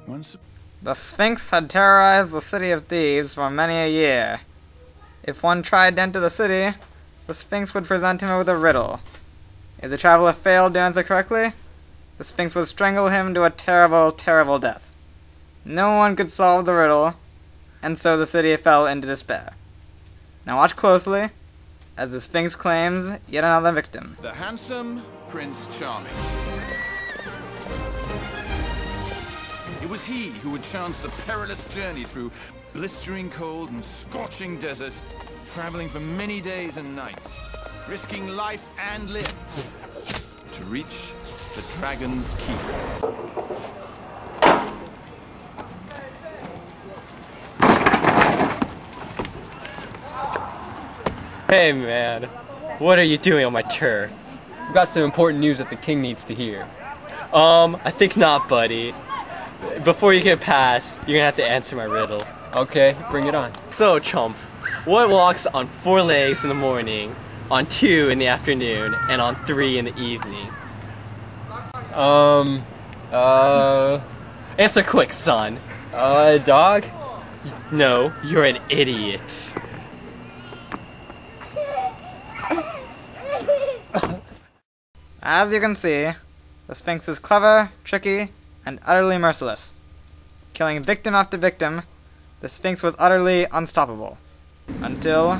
The Sphinx had terrorized the city of Thebes for many a year. If one tried to enter the city, the Sphinx would present him with a riddle. If the traveler failed to answer correctly, the Sphinx would strangle him to a terrible, terrible death. No one could solve the riddle, and so the city fell into despair. Now watch closely, as the Sphinx claims yet another victim. The handsome Prince Charming. It was he who would chance the perilous journey through blistering cold and scorching desert, traveling for many days and nights, risking life and limb to reach the Dragon's Keep. Hey man, what are you doing on my turf? I've got some important news that the king needs to hear. I think not, buddy. Before you can pass, you're gonna have to answer my riddle. Okay, bring it on. So, chump, what walks on 4 legs in the morning, on 2 in the afternoon, and on 3 in the evening? Answer quick, son. A dog? No, you're an idiot. As you can see, the Sphinx is clever, tricky, and utterly merciless. Killing victim after victim, the Sphinx was utterly unstoppable. Until...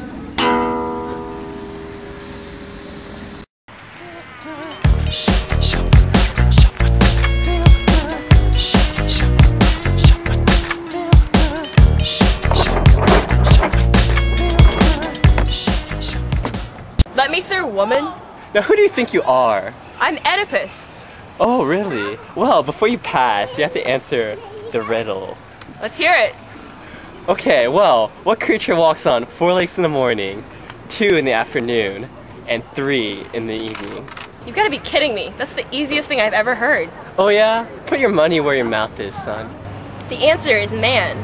Let me through, woman. Now who do you think you are? I'm Oedipus. Oh, really? Well, before you pass, you have to answer the riddle. Let's hear it. Okay, well, what creature walks on 4 legs in the morning, 2 in the afternoon, and 3 in the evening? You've got to be kidding me. That's the easiest thing I've ever heard. Oh yeah? Put your money where your mouth is, son. The answer is man.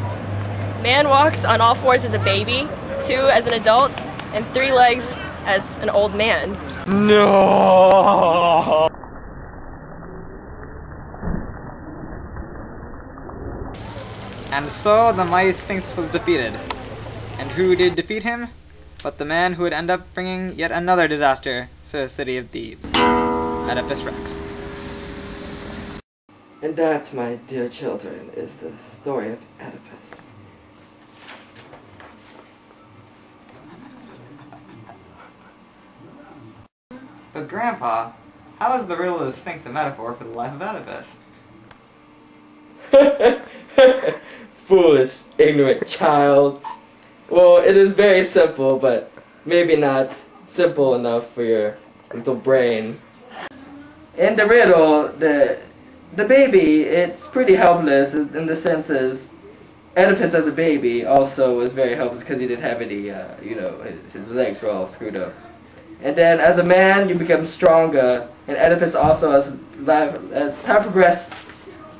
Man walks on all 4s as a baby, 2 as an adult, and 3 legs as an old man. No! And so the mighty Sphinx was defeated. And who did defeat him? But the man who would end up bringing yet another disaster to the city of Thebes, Oedipus Rex. And that, my dear children, is the story of Oedipus. But Grandpa, how is the riddle of the Sphinx a metaphor for the life of Oedipus? Foolish, ignorant child. Well, it is very simple, but maybe not simple enough for your little brain. In the riddle, the baby, it's pretty helpless in the sense as Oedipus as a baby also was very helpless because he didn't have any, his legs were all screwed up. And then as a man, you become stronger, and Oedipus also, as time progressed,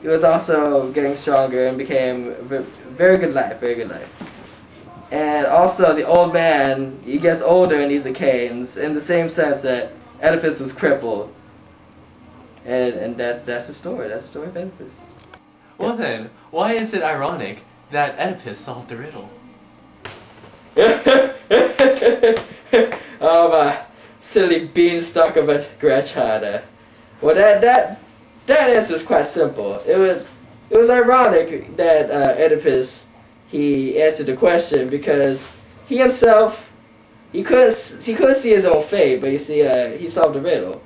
he was also getting stronger and became very good life. And also the old man, he gets older and needs a cane, in the same sense that Oedipus was crippled. And that's the story of Oedipus. Well then, why is it ironic that Oedipus solved the riddle? Oh my silly beanstalk of a grandchild. Well, that answer is quite simple. It was ironic that Oedipus, he answered the question because he himself, he couldn't see his own fate, but you see, he solved the riddle,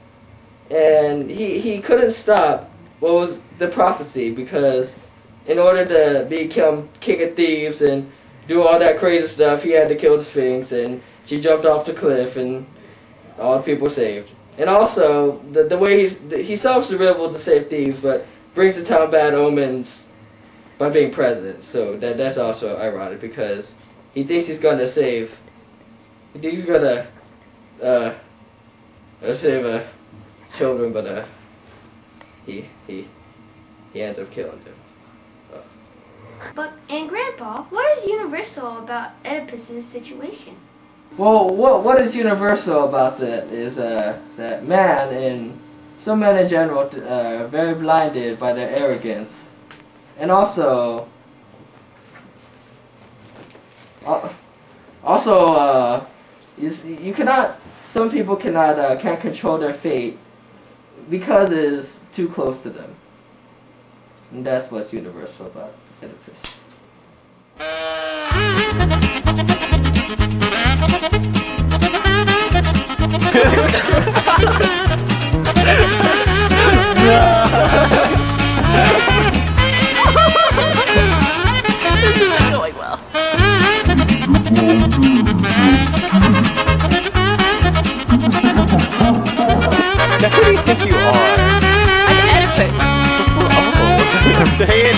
and he couldn't stop what was the prophecy, because in order to become king of Thebes and do all that crazy stuff, he had to kill the Sphinx, and she jumped off the cliff, and all the people were saved. And also, the way he solves the riddle to save Thebes, but brings the town bad omens by being president. So that's also ironic, because he thinks he's gonna save. He thinks he's gonna save children, but he ends up killing them. And Grandpa, what is universal about Oedipus's situation? Well, what is universal about that is that man, and some men in general, are very blinded by their arrogance, And also, you cannot. Some people can't control their fate because it is too close to them. And that's what's universal about Oedipus. This isn't going well. Now, who do you think you are? I'm Oedipus. Oh, dang it.